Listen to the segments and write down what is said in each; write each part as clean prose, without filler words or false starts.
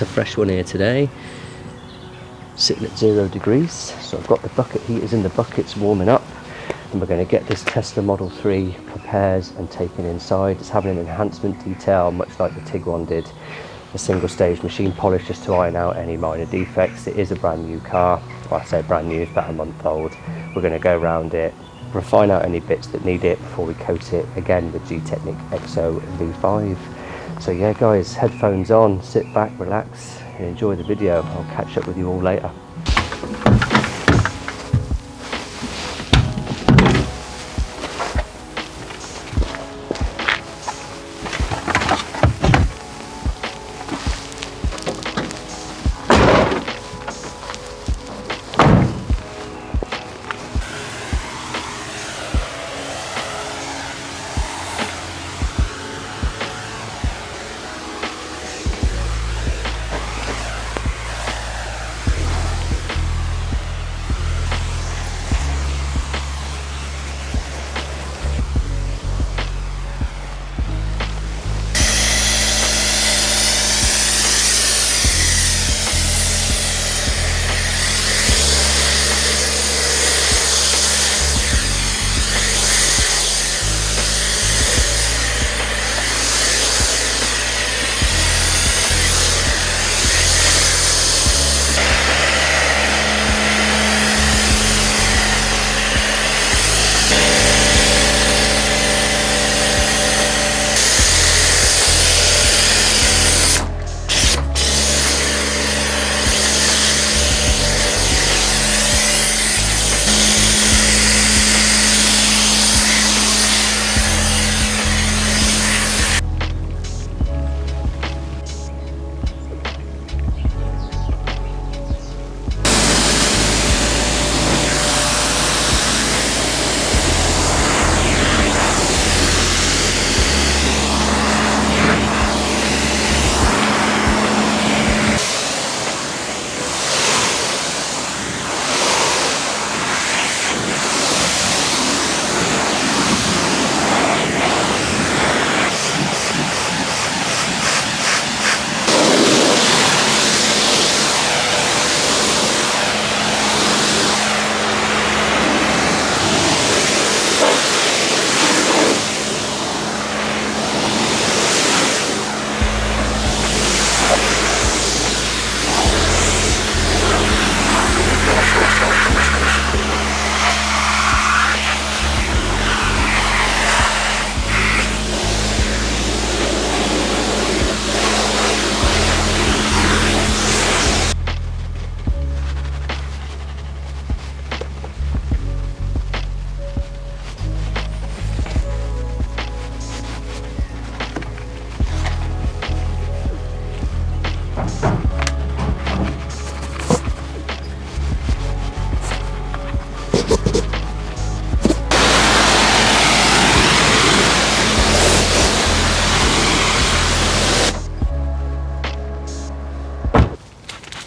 a fresh one here today, sitting at 0 degrees. So I've got the bucket heaters in the buckets warming up, and we're going to get this Tesla Model 3 prepared and taken inside. It's having an enhancement detail, much like the Tiguan did. A single stage machine polish just to iron out any minor defects. It is a brand new car. Well, I say brand new, it's about a month old. We're going to go around it, refine out any bits that need it before we coat it again with G-Technic Exo V5. So yeah guys, headphones on, sit back, relax and enjoy the video. I'll catch up with you all later.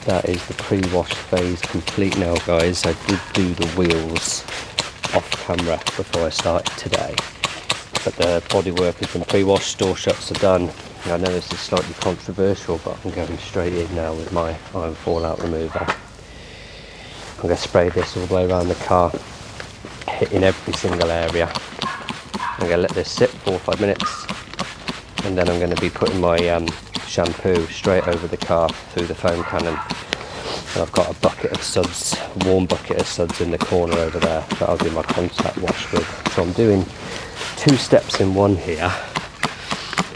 That is the pre-wash phase complete now guys. I did do the wheels off camera before I started today, but the bodywork has been pre-washed, store shuts are done. I know this is slightly controversial, but I'm going straight in now with my iron fallout remover. I'm going to spray this all the way around the car, hitting every single area. I'm going to let this sit 4 or 5 minutes, and then I'm going to be putting my shampoo straight over the car through the foam cannon. And I've got a bucket of suds, a warm bucket of suds in the corner over there that I'll do my contact wash with. So I'm doing 2 steps in one here.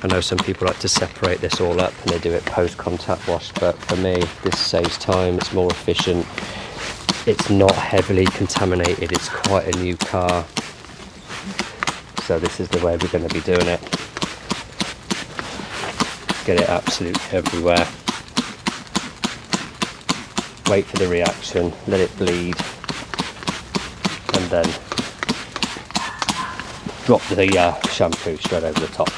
I know some people like to separate this all up and they do it post contact wash, but for me this saves time, it's more efficient, it's not heavily contaminated, it's quite a new car. So this is the way we're going to be doing it. Get it absolutely everywhere. Wait for the reaction, let it bleed, and then drop the shampoo straight over the top.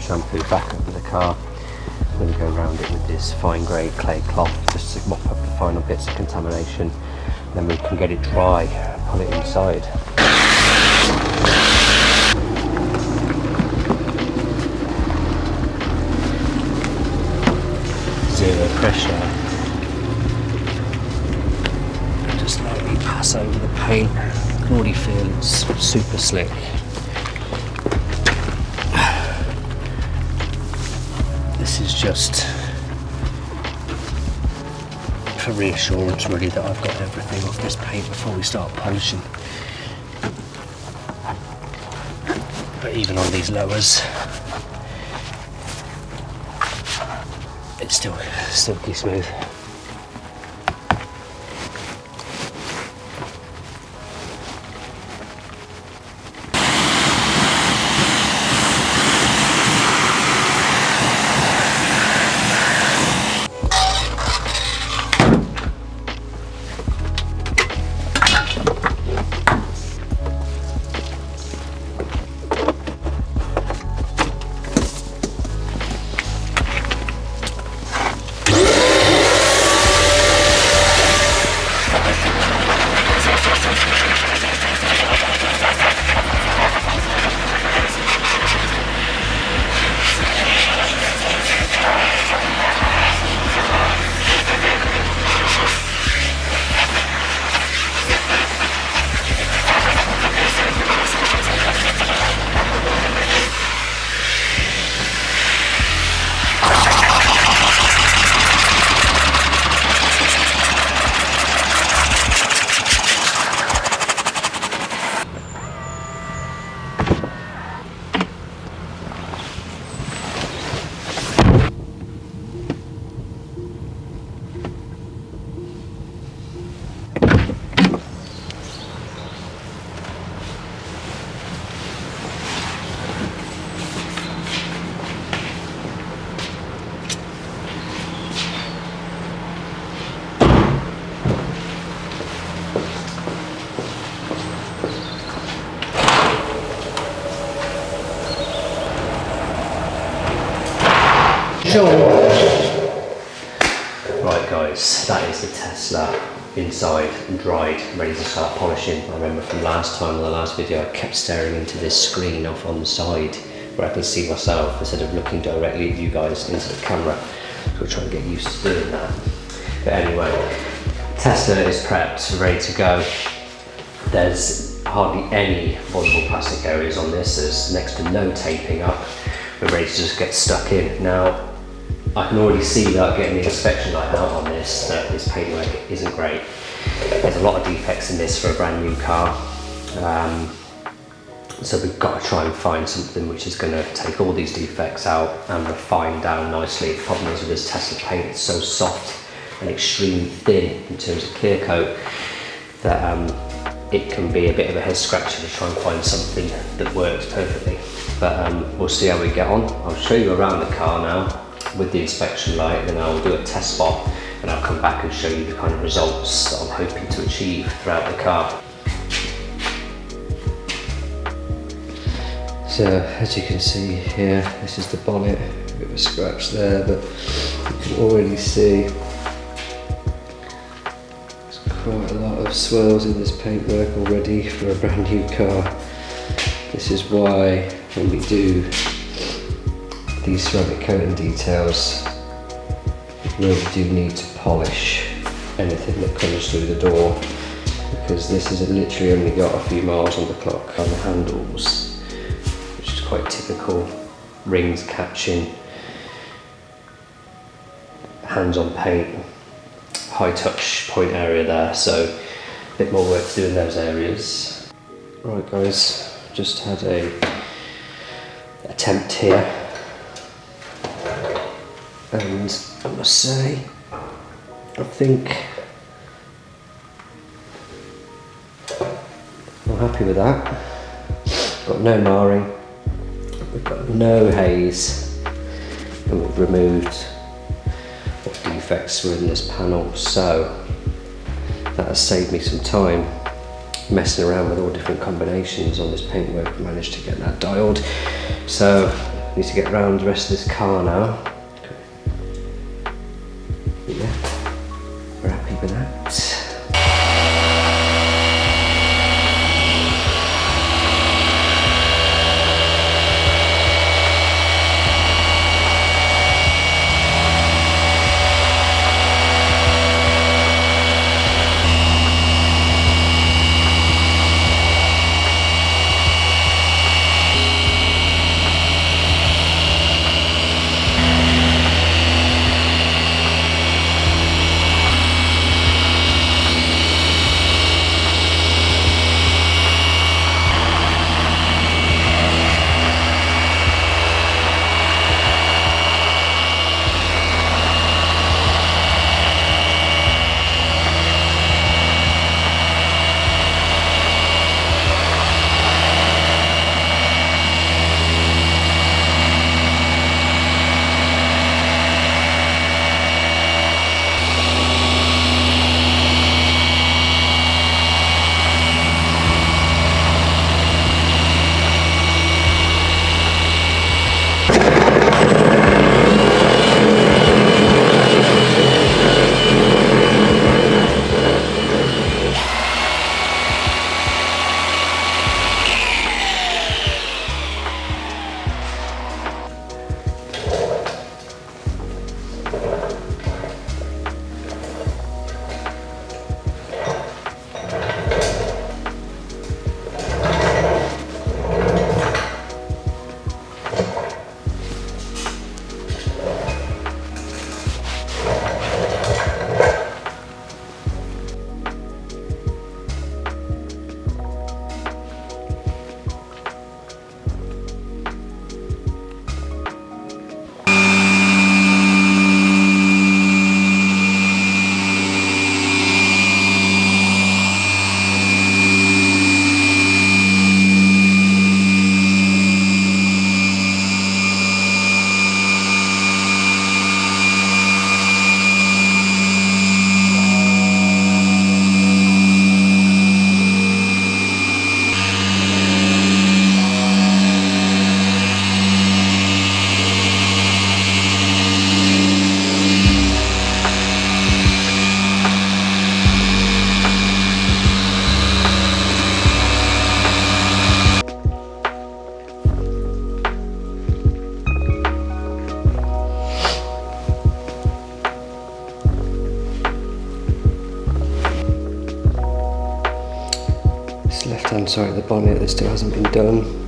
shampoo back over the car. I'm going to go around it with this fine grade clay cloth just to mop up the final bits of contamination. Then we can get it dry and pull it inside. Zero pressure. Just lightly pass over the paint. I can already feel it's super slick. This is just for reassurance really that I've got everything off this paint before we start polishing. But even on these lowers, it's still silky smooth. Right guys, that is the Tesla inside and dried, ready to start polishing. I remember from last time, in the last video, I kept staring into this screen off on the side where I can see myself instead of looking directly at you guys into the camera. So we're trying to get used to doing that. But anyway, Tesla is prepped, ready to go. There's hardly any vulnerable plastic areas on this. There's next to no taping up. We're ready to just get stuck in. Now, I can already see without getting the inspection light out on this that this paintwork isn't great. There's a lot of defects in this for a brand new car. So we've got to try and find something which is going to take all these defects out and refine down nicely. The problem is with this Tesla paint, it's so soft and extremely thin in terms of clear coat that it can be a bit of a head scratcher to try and find something that works perfectly. But we'll see how we get on. I'll show you around the car now with the inspection light, then I'll do a test spot and I'll come back and show you the kind of results that I'm hoping to achieve throughout the car. So as you can see here, this is the bonnet, a bit of a scratch there, but you can already see there's quite a lot of swirls in this paintwork already for a brand new car. This is why when we do these ceramic coating details, you really do need to polish anything that comes through the door, because this has literally only got a few miles on the clock. On the handles, which is quite typical, rings catching, hands on paint, high touch point area there, so a bit more work to do in those areas. Right guys, just had a attempt here, and I must say, I think I'm happy with that. Got no marring, we've got no haze, and we've removed what defects were in this panel, so that has saved me some time messing around with all different combinations on this paintwork. Managed to get that dialed. So Need to get around the rest of this car now. But yeah, we're happy with that. Left-hand side of the bonnet that still hasn't been done.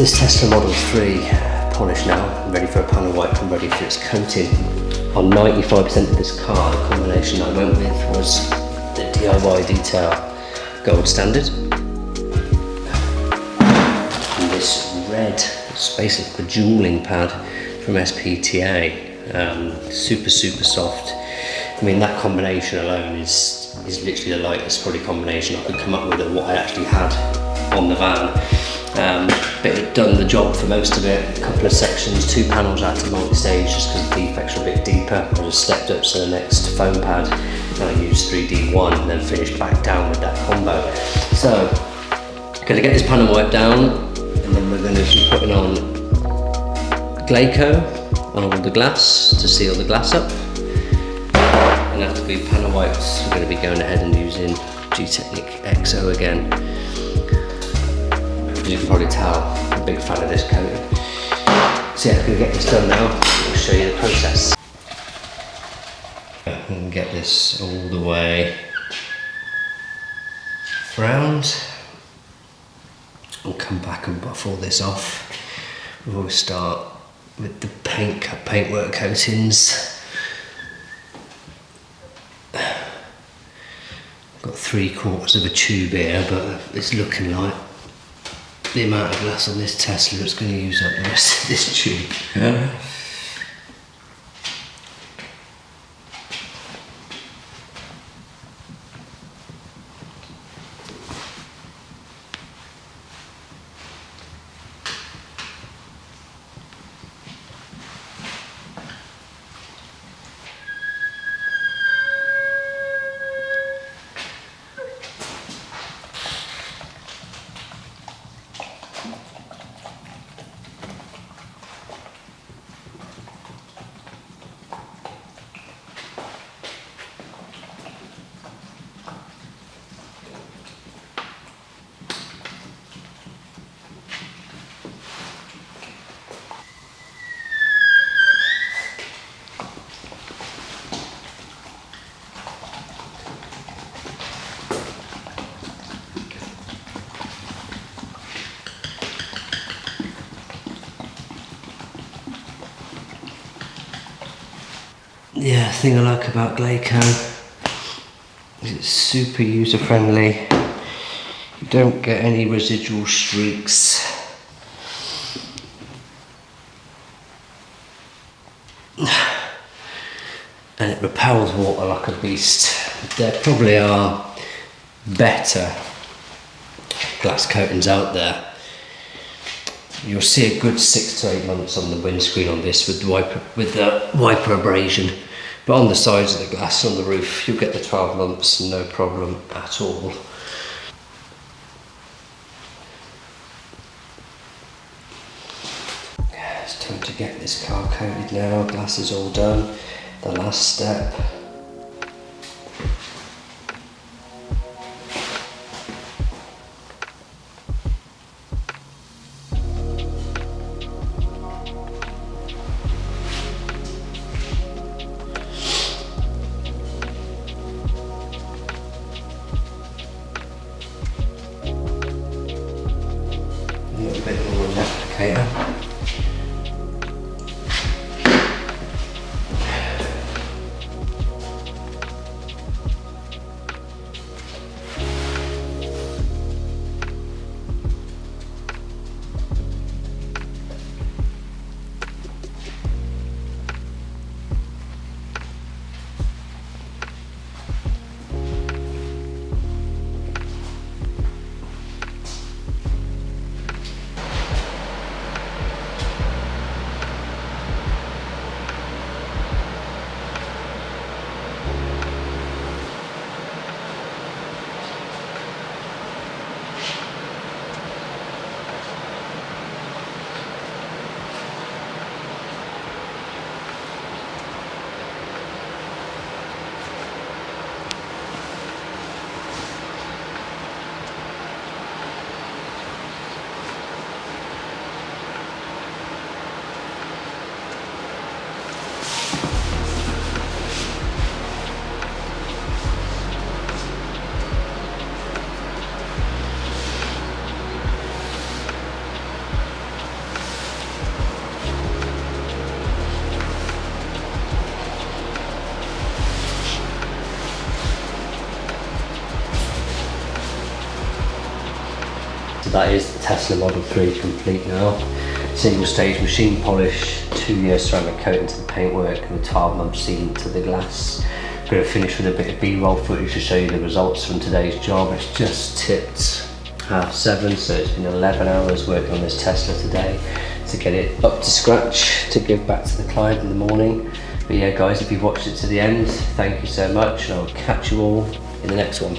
this Tesla Model 3 polished now, I'm ready for a panel wipe and ready for its coating. On 95% of this car, the combination I went with was the DIY Detail Gold Standard. And this red, it's basically the jeweling pad from SPTA. Super soft. I mean, that combination alone is literally the lightest probably combination I could come up with of what I actually had on the van. But it done the job for most of it. A couple of sections, 2 panels out to multi-stage just because the defects were a bit deeper. I just stepped up to the next foam pad and I used 3D1 and then finished back down with that combo. So, going to get this panel wiped down and then we're going to be putting on Glaco on all the glass to seal the glass up. And after the panel wipes, we're going to be going ahead and using G-Technic XO again. As you can probably tell, I'm a big fan of this coating. So yeah, I'm going to get this done now. I'll show you the process. I'm going to get this all the way round and come back and buff all this off. We'll start with the paintwork coatings. Got 3/4 of a tube here, but it's looking like the amount of glass on this Tesla that's going to use up the rest of this tube. Yeah, the thing I like about Glaco is it's super user friendly. You don't get any residual streaks. And it repels water like a beast. There probably are better glass coatings out there. You'll see a good 6 to 8 months on the windscreen on this with the wiper abrasion. But on the sides of the glass on the roof, you'll get the 12 months, no problem at all. It's time to get this car coated now. Glass is all done. The last step. A little bit more on the applicator. that is the Tesla Model 3 complete now. Single stage machine polish, 2-year ceramic coating to the paintwork and a 12-month sealant to the glass. I'm going to finish with a bit of B-roll footage to show you the results from today's job. It's just tipped 7:30, so it's been 11 hours working on this Tesla today to get it up to scratch to give back to the client in the morning. But yeah guys, if you've watched it to the end, thank you so much, and I'll catch you all in the next one.